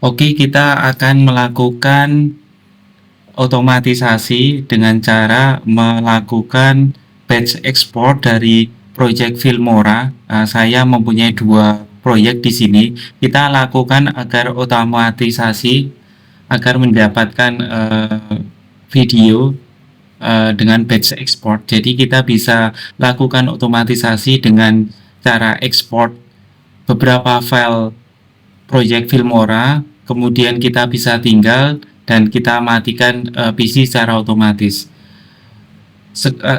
Oke, kita akan melakukan otomatisasi dengan cara melakukan batch export dari project Filmora. Saya mempunyai dua proyek di sini. Kita lakukan agar otomatisasi agar mendapatkan video dengan batch export. Jadi kita bisa lakukan otomatisasi dengan cara export beberapa file project Filmora, kemudian kita bisa tinggal dan kita matikan PC secara otomatis.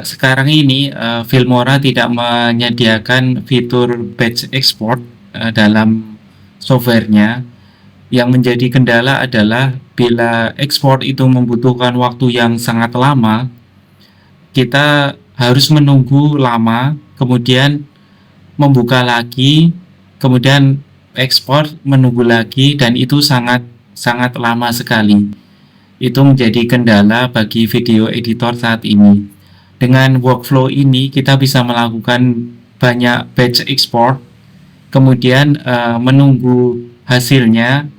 Sekarang ini Filmora tidak menyediakan fitur batch export dalam softwarenya. Yang menjadi kendala adalah bila ekspor itu membutuhkan waktu yang sangat lama, kita harus menunggu lama, kemudian membuka lagi, kemudian ekspor, menunggu lagi, dan itu sangat sangat lama sekali. Itu menjadi kendala bagi video editor saat ini. Dengan workflow ini kita bisa melakukan banyak batch export, kemudian menunggu hasilnya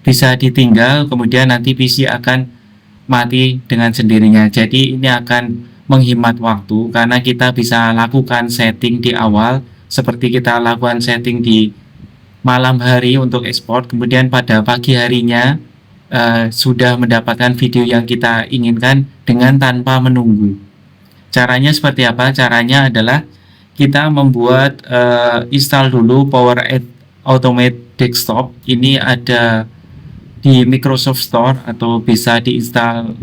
bisa ditinggal, kemudian nanti PC akan mati dengan sendirinya. Jadi ini akan menghemat waktu karena kita bisa lakukan setting di awal seperti kita lakukan setting di malam hari untuk ekspor, kemudian pada pagi harinya sudah mendapatkan video yang kita inginkan dengan tanpa menunggu. Caranya seperti apa? Caranya adalah kita membuat install dulu Power Automate Desktop. Ini ada di Microsoft Store atau bisa diinstal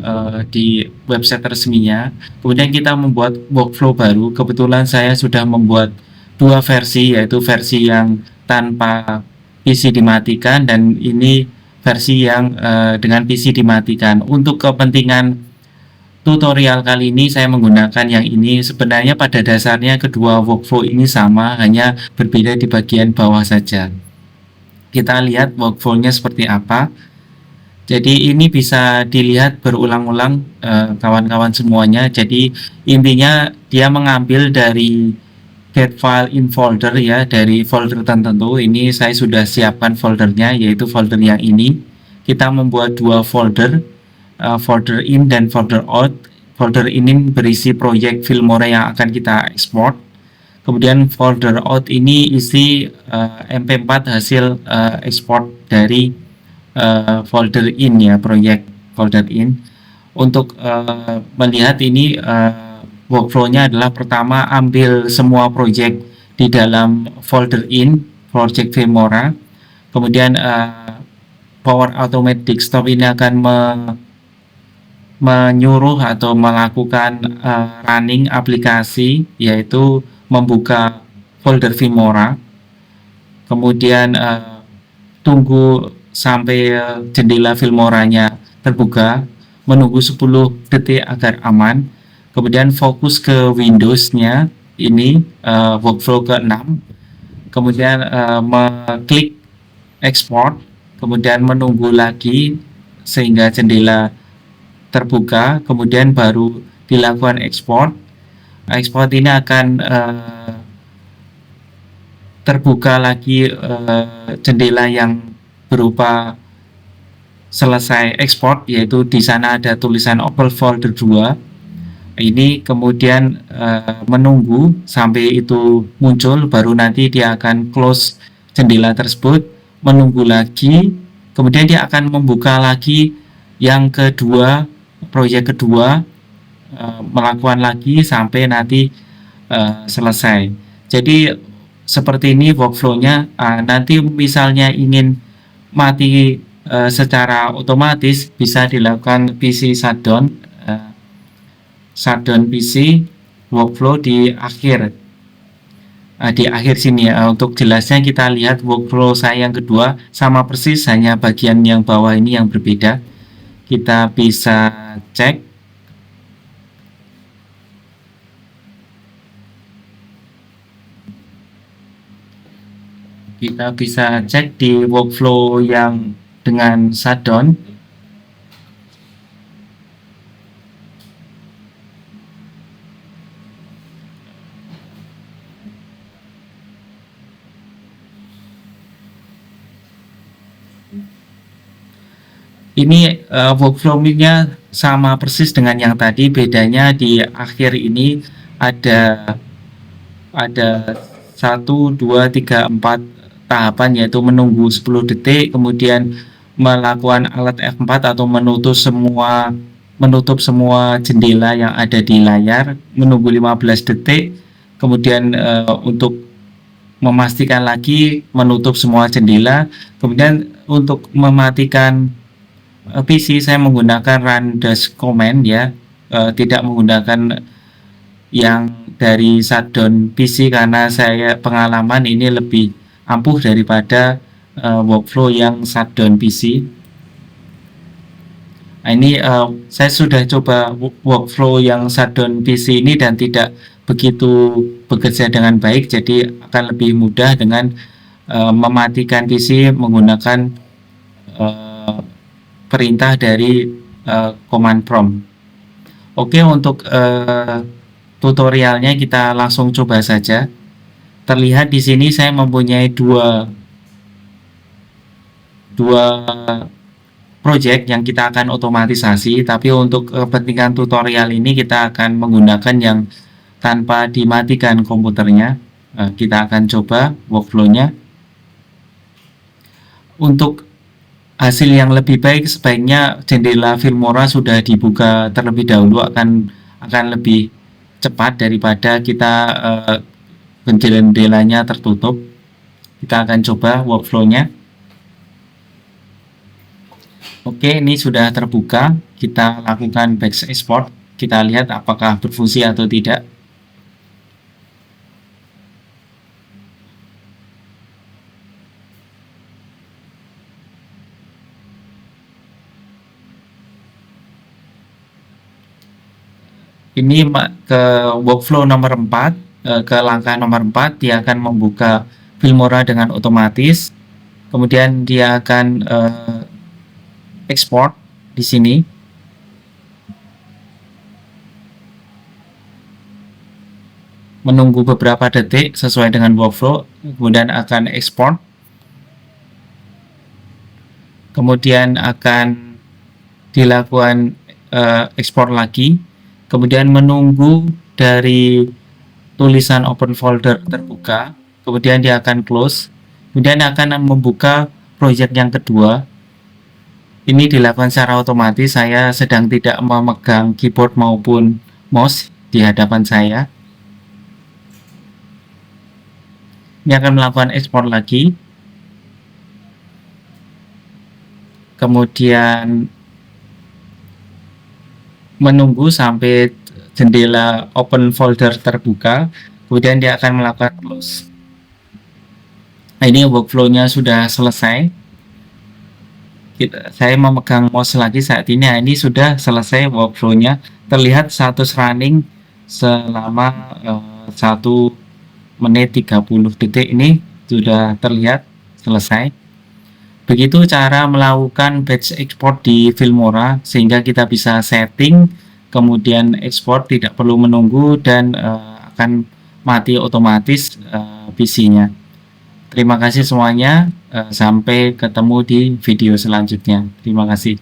di website resminya. Kemudian kita membuat workflow baru. Kebetulan saya sudah membuat dua versi, yaitu versi yang tanpa PC dimatikan dan ini versi yang dengan PC dimatikan. Untuk kepentingan tutorial kali ini saya menggunakan yang ini. Sebenarnya pada dasarnya kedua workflow ini sama, hanya berbeda di bagian bawah saja. Kita lihat workflow-nya seperti apa. Jadi ini bisa dilihat berulang-ulang kawan-kawan semuanya. Jadi intinya dia mengambil dari get file in folder ya, dari folder tertentu. Ini saya sudah siapkan foldernya, yaitu folder yang ini. Kita membuat dua folder, folder in dan folder out. Folder ini berisi proyek Filmora yang akan kita ekspor. Kemudian folder out ini isi MP4 hasil ekspor dari folder in ya, proyek folder in. Untuk melihat ini workflow-nya adalah pertama ambil semua proyek di dalam folder in project Filmora, kemudian Power Automate Desktop ini akan menyuruh atau melakukan running aplikasi, yaitu membuka folder Filmora, kemudian tunggu sampai jendela Filmoranya terbuka, menunggu 10 detik agar aman, kemudian fokus ke Windows-nya, ini workflow ke-6, kemudian mengklik export, kemudian menunggu lagi sehingga jendela terbuka, kemudian baru dilakukan ekspor. Ekspor ini akan terbuka lagi jendela yang berupa selesai ekspor, yaitu di sana ada tulisan open folder 2. Ini kemudian menunggu sampai itu muncul, baru nanti dia akan close jendela tersebut, menunggu lagi, kemudian dia akan membuka lagi yang kedua, proyek kedua, melakukan lagi sampai nanti selesai. Jadi seperti ini workflow-nya. Nanti misalnya ingin mati secara otomatis, bisa dilakukan PC shutdown, shutdown PC workflow di akhir sini ya. Untuk jelasnya kita lihat workflow saya yang kedua sama persis, hanya bagian yang bawah ini yang berbeda. Kita bisa cek. Kita bisa cek di workflow yang dengan shutdown. Ini workflow-nya sama persis dengan yang tadi, bedanya di akhir ini ada ada 1, 2, 3, 4 tahapan, yaitu menunggu 10 detik, kemudian melakukan Alt F4 atau menutup semua jendela yang ada di layar, menunggu 15 detik, kemudian untuk memastikan lagi menutup semua jendela, kemudian untuk mematikan PC saya menggunakan run dash command ya, tidak menggunakan yang dari shutdown PC karena saya pengalaman ini lebih ampuh daripada workflow yang shutdown PC. Nah, ini saya sudah coba workflow yang shutdown PC ini dan tidak begitu bekerja dengan baik, jadi akan lebih mudah dengan mematikan PC menggunakan perintah dari command prompt. Oke, untuk tutorialnya kita langsung coba saja. Terlihat di sini saya mempunyai dua project yang kita akan otomatisasi, tapi untuk kepentingan tutorial ini kita akan menggunakan yang tanpa dimatikan komputernya. Kita akan coba workflow-nya. Untuk hasil yang lebih baik, sebaiknya jendela Filmora sudah dibuka terlebih dahulu, akan lebih cepat daripada kita jendelanya tertutup. Kita akan coba workflow-nya. Oke, ini sudah terbuka. Kita lakukan batch export. Kita lihat apakah berfungsi atau tidak. Ini ke workflow nomor 4, ke langkah nomor 4, dia akan membuka Filmora dengan otomatis. Kemudian dia akan export di sini. Menunggu beberapa detik sesuai dengan workflow, kemudian akan export. Kemudian akan dilakukan ekspor lagi. Kemudian menunggu dari tulisan open folder terbuka, kemudian dia akan close, kemudian akan membuka project yang kedua. Ini dilakukan secara otomatis, saya sedang tidak memegang keyboard maupun mouse di hadapan saya. Ini akan melakukan ekspor lagi, kemudian menunggu sampai jendela open folder terbuka, kemudian dia akan melakukan close. Nah, ini workflow-nya sudah selesai. Saya memegang mouse lagi saat ini. Nah, ini sudah selesai workflow-nya. Terlihat status running selama 1 menit 30 detik. Ini sudah terlihat selesai. Begitu cara melakukan batch export di Filmora, sehingga kita bisa setting, kemudian ekspor tidak perlu menunggu, dan akan mati otomatis PC-nya. Terima kasih semuanya, sampai ketemu di video selanjutnya. Terima kasih.